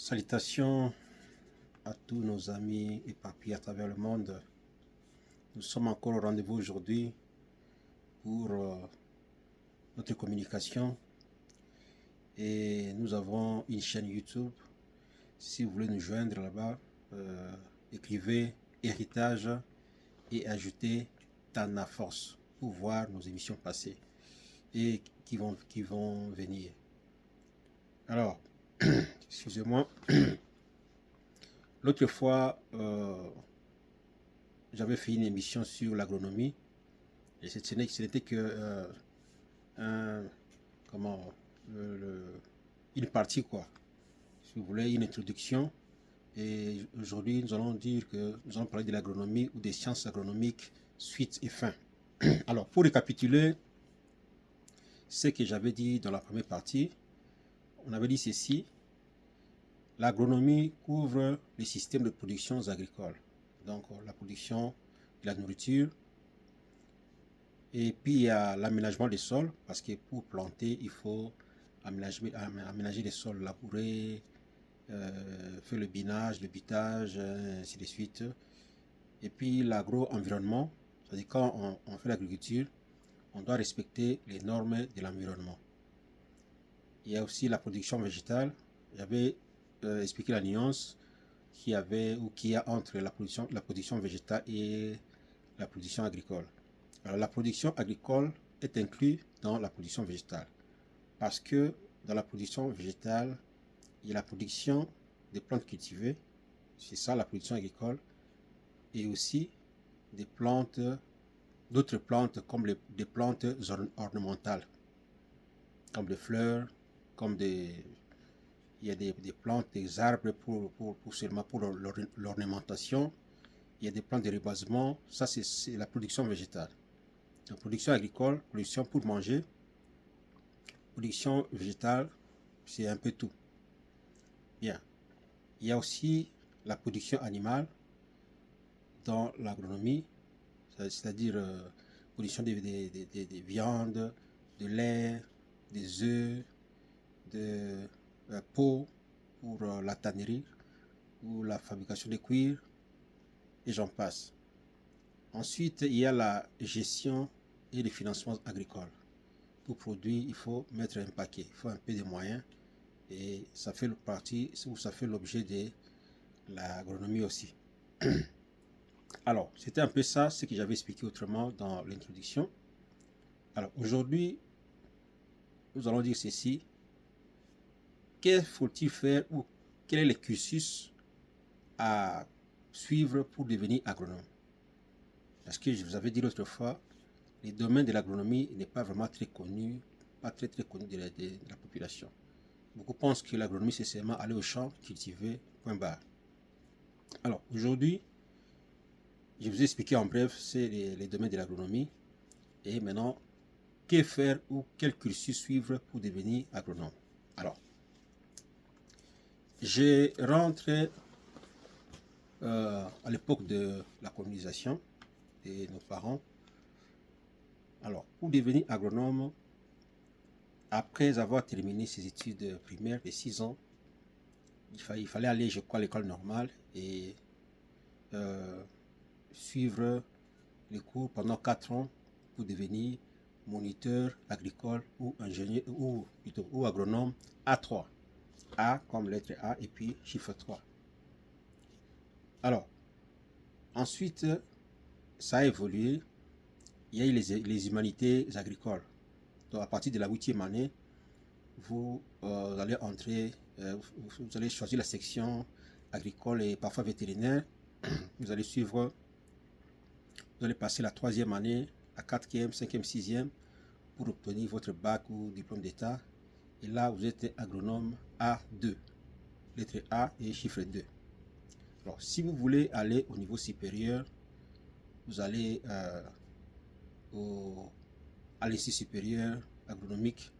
Salutations à tous nos amis éparpillés à travers le monde. Nous sommes encore au rendez-vous aujourd'hui pour notre communication et nous avons une chaîne YouTube. Si vous voulez nous joindre là-bas, écrivez héritage et ajoutez Tana Force pour voir nos émissions passées et qui vont venir. Alors, excusez-moi. L'autre fois, j'avais fait une émission sur l'agronomie et ce n'était que une partie, quoi. Si vous voulez, une introduction. Et aujourd'hui, nous allons parler de l'agronomie ou des sciences agronomiques, suite et fin. Alors, pour récapituler ce que j'avais dit dans la première partie, on avait dit ceci: l'agronomie couvre les systèmes de production agricoles, donc la production de la nourriture, et puis il y a l'aménagement des sols, parce que pour planter, il faut aménager les sols, labourer, faire le binage, le bitage, ainsi de suite. Et puis l'agro-environnement, c'est-à-dire quand on fait l'agriculture, on doit respecter les normes de l'environnement. Il y a aussi la production végétale. J'avais expliqué la nuance qu'il y a entre la production végétale et la production agricole. Alors la production agricole est inclue dans la production végétale parce que dans la production végétale, il y a la production des plantes cultivées, c'est ça la production agricole, et aussi des plantes, d'autres plantes comme des plantes ornementales, comme des fleurs, comme il y a des plantes, des arbres seulement pour l'ornementation. Il y a des plantes de reboisement. Ça, c'est la production végétale. La production agricole, production pour manger, production végétale, c'est un peu tout. Bien. Il y a aussi la production animale dans l'agronomie, c'est-à-dire production des viandes, de lait, des œufs, de peau pour la tannerie ou la fabrication de cuir, et j'en passe. Ensuite, il y a la gestion et le financement agricole. Pour produire, il faut mettre un paquet, il faut un peu de moyens, et ça fait l'objet de l'agronomie aussi. Alors, c'était un peu ça, ce que j'avais expliqué autrement dans l'introduction. Alors, aujourd'hui, nous allons dire ceci: qu'est-ce faut-il faire, ou quel est le cursus à suivre pour devenir agronome? Parce que je vous avais dit l'autre fois, le domaine de l'agronomie n'est pas vraiment très connu, pas très connu de la population. Beaucoup pensent que l'agronomie, c'est seulement aller au champ, cultiver, point barre. Alors, aujourd'hui, je vous ai expliqué en bref, c'est les domaines de l'agronomie. Et maintenant, que faire ou quel cursus suivre pour devenir agronome? Alors, j'ai rentré à l'époque de la colonisation de nos parents. Alors, pour devenir agronome, après avoir terminé ses études primaires de 6 ans, il fallait aller, je crois, à l'école normale et suivre les cours pendant 4 ans pour devenir moniteur agricole ou ingénieur, ou agronome A3. A comme lettre A et puis chiffre 3. Alors, ensuite, ça a évolué. Il y a eu les humanités agricoles. Donc, à partir de la 8e année, vous allez entrer, vous allez choisir la section agricole et parfois vétérinaire. Vous allez suivre, vous allez passer la 3e année, la 4e, 5e, 6e pour obtenir votre bac ou diplôme d'état. Et là, vous êtes agronome A2, lettre A et chiffre 2. Alors, si vous voulez aller au niveau supérieur, vous allez à l'Institut supérieur agronomique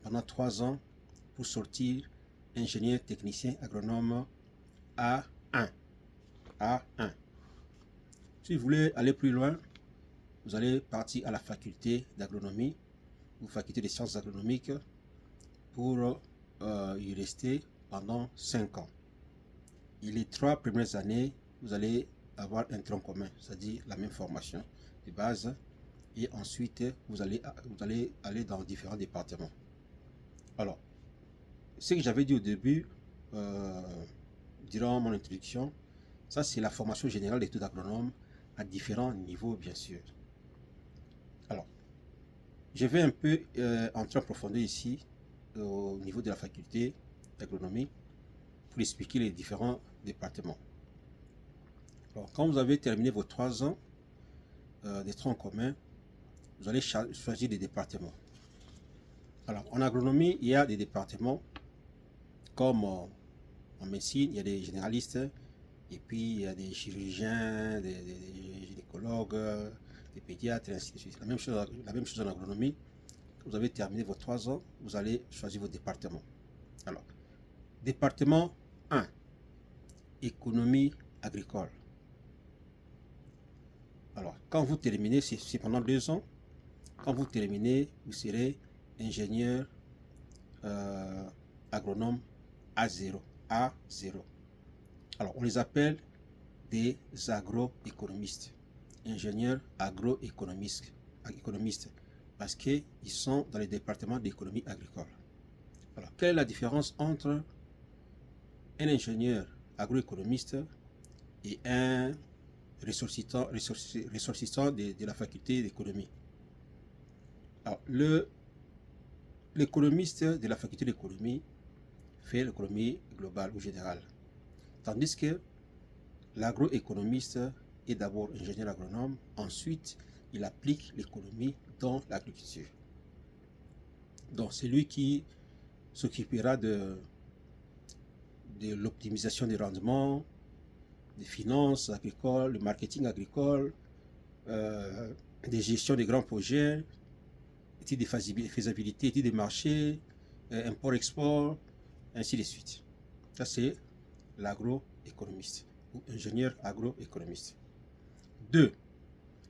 pendant 3 ans pour sortir ingénieur technicien agronome A1. A1. Si vous voulez aller plus loin, vous allez partir à la faculté d'agronomie ou faculté des sciences agronomiques pour y rester pendant 5 ans. Et les 3 premières années, vous allez avoir un tronc commun, c'est-à-dire la même formation de base. Et ensuite, vous allez aller dans différents départements. Alors, ce que j'avais dit au début, durant mon introduction, ça c'est la formation générale d'études agronomes à différents niveaux, bien sûr. Alors, je vais un peu entrer en profondeur ici, au niveau de la faculté d'agronomie, pour expliquer les différents départements. Alors, quand vous avez terminé vos 3 ans des troncs communs, vous allez choisir des départements. Alors, en agronomie, il y a des départements comme en médecine, il y a des généralistes, et puis il y a des chirurgiens, des gynécologues, des pédiatres, et ainsi de suite. La même chose en agronomie. Quand vous avez terminé vos 3 ans, vous allez choisir vos départements. Alors, département 1, économie agricole. Alors, quand vous terminez, c'est pendant 2 ans. Quand vous terminez, vous serez ingénieur agronome A0. A0. Alors, on les appelle des agroéconomistes, ingénieurs agroéconomistes, parce qu'ils sont dans les départements d'économie agricole. Alors, quelle est la différence entre un ingénieur agroéconomiste et un ressortissant de la faculté d'économie? Alors, l'économiste de la faculté d'économie fait l'économie globale ou générale, tandis que l'agroéconomiste est d'abord ingénieur agronome, ensuite il applique l'économie dans l'agriculture. Donc c'est lui qui s'occupera de l'optimisation des rendements, des finances agricoles, le marketing agricole, des gestions des grands projets, études de faisabilité, études des marchés, import-export, ainsi de suite. Ça c'est l'agroéconomiste ou ingénieur agroéconomiste. 2.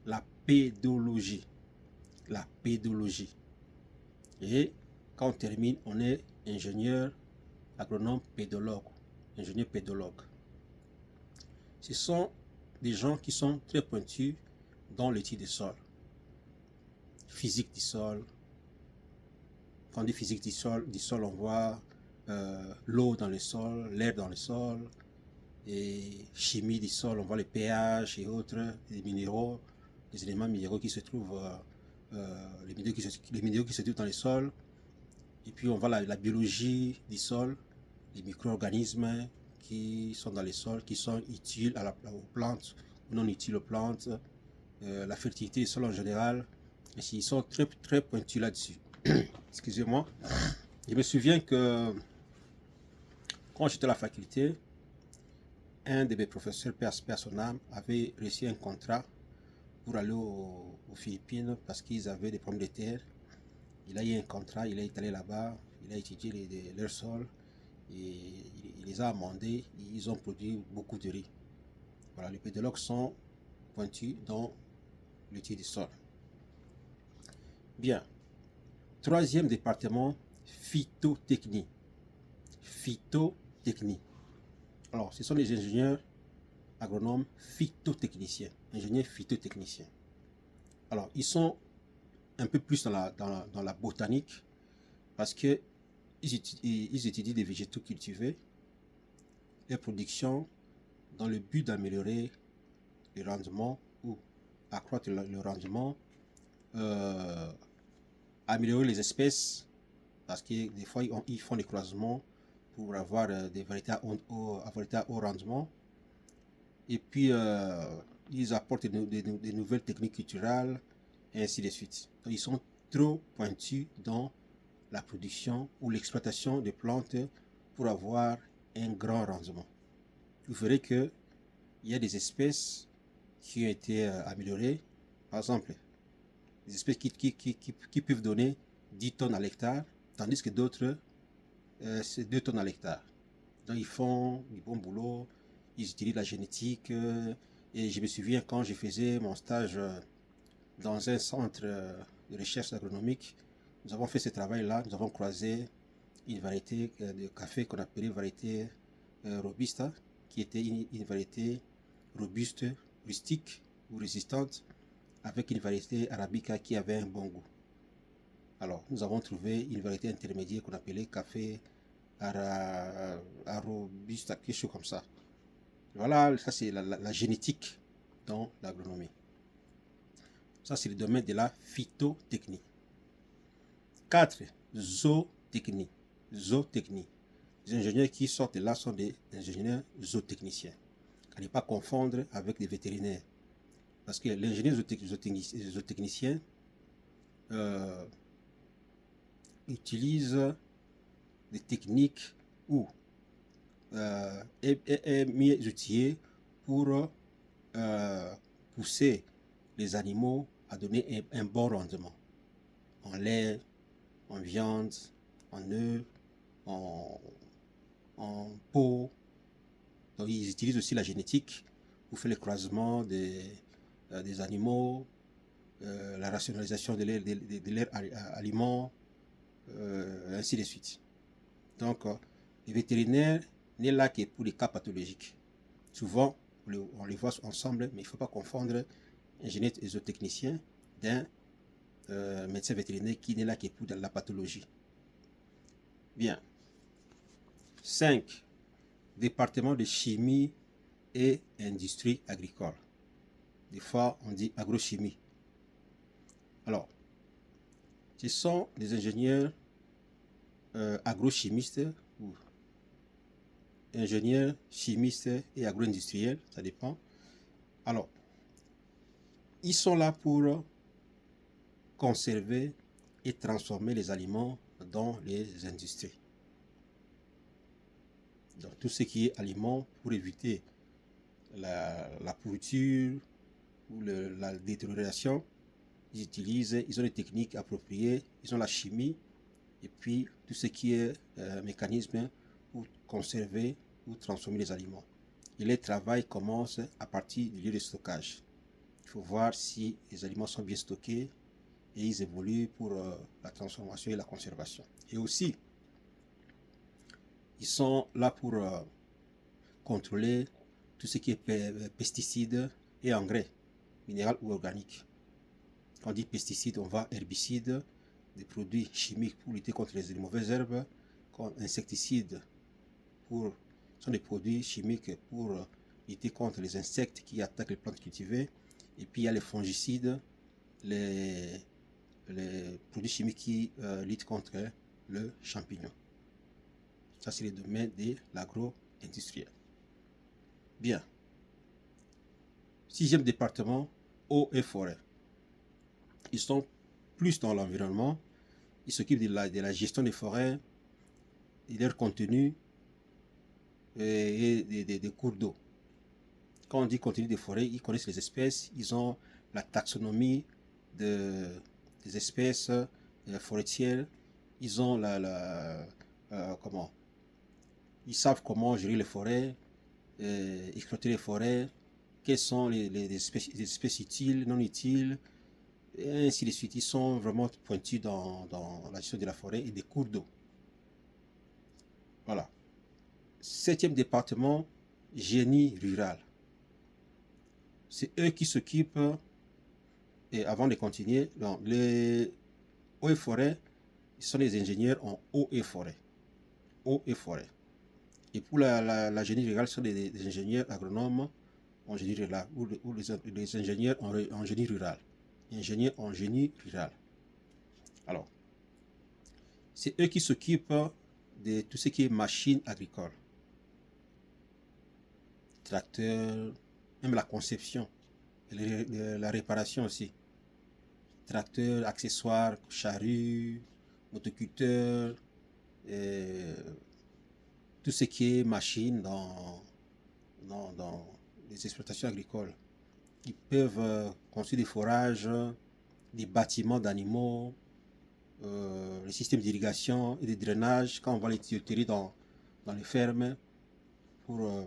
La pédologie. La pédologie. Et quand on termine, on est ingénieur agronome pédologue. Ingénieur pédologue. Ce sont des gens qui sont très pointus dans l'étude des sols. Physique du sol. Quand on dit physique du sol, on voit l'eau dans le sol, l'air dans le sol, et chimie du sol, on voit les pH et autres, les minéraux, les éléments minéraux qui se trouvent, les minéraux qui se trouvent dans les sols. Et puis on voit la biologie du sol, les micro-organismes qui sont dans les sols, qui sont utiles aux plantes ou non utiles aux plantes, la fertilité du sol en général. Et ils sont très, très pointus là-dessus. Excusez-moi. Je me souviens que quand j'étais à la faculté, un de mes professeurs, père son âme, avait reçu un contrat pour aller aux Philippines parce qu'ils avaient des pommes de terre. Il a eu un contrat, il est allé là-bas, il a étudié leur sol et il les a amendés. Ils ont produit beaucoup de riz. Voilà, les pédologues sont pointus dans l'étude du sol. Bien. 3e département, phytotechnie. Phytotechnie. Alors, ce sont les ingénieurs agronomes phytotechniciens. Ingénieurs phytotechniciens. Alors, ils sont un peu plus dans la botanique parce qu'ils étudient des végétaux cultivés, les productions, dans le but d'améliorer le rendement ou accroître le rendement, améliorer les espèces, parce que des fois ils font des croisements pour avoir des variétés à haut rendement, et puis ils apportent des nouvelles techniques culturelles, et ainsi de suite. Donc, ils sont trop pointus dans la production ou l'exploitation des plantes pour avoir un grand rendement. Vous verrez qu'il y a des espèces qui ont été améliorées, par exemple, des espèces qui peuvent donner 10 tonnes à l'hectare, tandis que d'autres, c'est 2 tonnes à l'hectare. Donc ils font du bon boulot, ils utilisent la génétique, et je me souviens quand je faisais mon stage dans un centre de recherche agronomique, nous avons fait ce travail-là, nous avons croisé une variété de café qu'on appelait variété Robusta, qui était une variété robuste, rustique ou résistante, avec une variété Arabica qui avait un bon goût. Alors, nous avons trouvé une variété intermédiaire qu'on appelait café Robusta, quelque chose comme ça. Voilà, ça c'est la génétique dans l'agronomie. Ça c'est le domaine de la phytotechnie. 4. Zootechnie. Zootechnie. Les ingénieurs qui sortent de là sont des ingénieurs zootechniciens. À ne pas confondre avec des vétérinaires. Parce que l'ingénieur zootechnicien utilise des techniques ou est mis outillé pour pousser les animaux à donner un bon rendement en lait, en viande, en œufs, en peau. Donc, ils utilisent aussi la génétique pour faire le croisement des animaux, la rationalisation de leurs aliments, ainsi de suite. Donc, les vétérinaires n'est là que pour les cas pathologiques. Souvent, on les voit ensemble, mais il ne faut pas confondre un génétique et zootechnicien d'un médecin vétérinaire qui n'est là que pour la pathologie. Bien. 5. Département de chimie et industrie agricole. Des fois, on dit agrochimie. Alors, ce sont des ingénieurs agrochimistes ou ingénieurs chimistes et agro-industriels, ça dépend. Alors, ils sont là pour conserver et transformer les aliments dans les industries. Donc, tout ce qui est aliments pour éviter la pourriture ou la détérioration, ils ont des techniques appropriées, ils ont la chimie et puis tout ce qui est mécanisme pour conserver ou transformer les aliments. Et le travail commence à partir du lieu de stockage. Il faut voir si les aliments sont bien stockés et ils évoluent pour la transformation et la conservation. Et aussi, ils sont là pour contrôler tout ce qui est pesticides et engrais, minéraux ou organiques. Quand on dit pesticides, on va herbicides, des produits chimiques pour lutter contre les mauvaises herbes, comme insecticides sont des produits chimiques pour lutter contre les insectes qui attaquent les plantes cultivées. Et puis il y a les fongicides, les produits chimiques qui luttent contre le champignon. Ça, c'est le domaine de l'agro-industriel. Bien. 6e département, eau et forêt. Ils sont plus dans l'environnement. Ils s'occupent de la gestion des forêts, de leur contenu et des cours d'eau. Quand on dit contenu des forêts, ils connaissent les espèces, ils ont la taxonomie des espèces forestières, ils ont ils savent comment gérer les forêts, exploiter les forêts, quelles sont les espèces utiles, non utiles, et ainsi de suite. Ils sont vraiment pointus dans la gestion de la forêt et des cours d'eau. Voilà. 7e département, génie rural. C'est eux qui s'occupent, et avant de continuer, les eaux et forêts, ils sont les ingénieurs en eau et forêt. Eau et forêt. Et pour la génie rurale, ce sont des ingénieurs agronomes en génie rural, ou les ingénieurs en génie rural. Ingénieurs en génie rural. Alors, c'est eux qui s'occupent de tout ce qui est machines agricoles. Tracteurs, même la conception, la réparation aussi. Tracteurs, accessoires, charrues, motoculteurs, tout ce qui est machine dans les exploitations agricoles. Ils peuvent construire des forages, des bâtiments d'animaux, les systèmes d'irrigation et de drainage quand on va les tuyauteries dans les fermes pour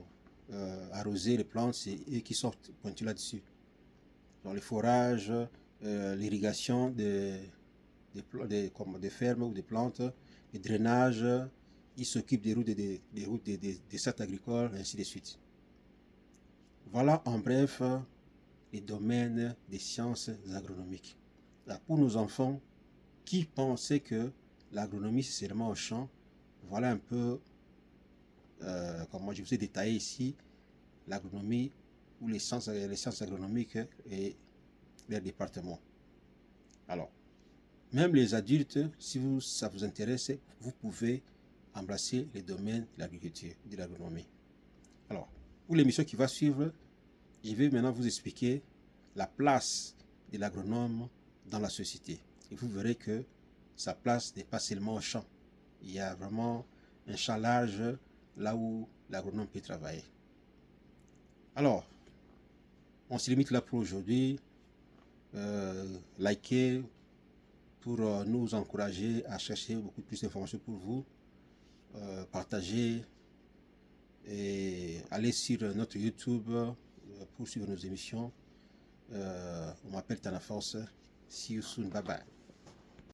arroser les plantes, c'est eux qui sortent pointus là-dessus. Dans les forages, l'irrigation des fermes ou des plantes, le drainage, il s'occupe des routes, des routes, des sites agricoles, ainsi de suite. Voilà en bref les domaines des sciences agronomiques. Là, pour nos enfants qui pensaient que l'agronomie c'est seulement au champ, voilà un peu comment je vous ai détaillé ici l'agronomie ou les sciences agronomiques et les départements. Alors, même les adultes, si ça vous intéresse, vous pouvez embrasser les domaines de l'agriculture, de l'agronomie. Alors, pour l'émission qui va suivre, je vais maintenant vous expliquer la place de l'agronome dans la société. Et vous verrez que sa place n'est pas seulement au champ. Il y a vraiment un champ large là où l'agronome peut travailler. Alors, on se limite là pour aujourd'hui. Likez pour nous encourager à chercher beaucoup plus d'informations pour vous. Partagez et allez sur notre YouTube pour suivre nos émissions. On m'appelle Tana Force. See you soon. Bye bye.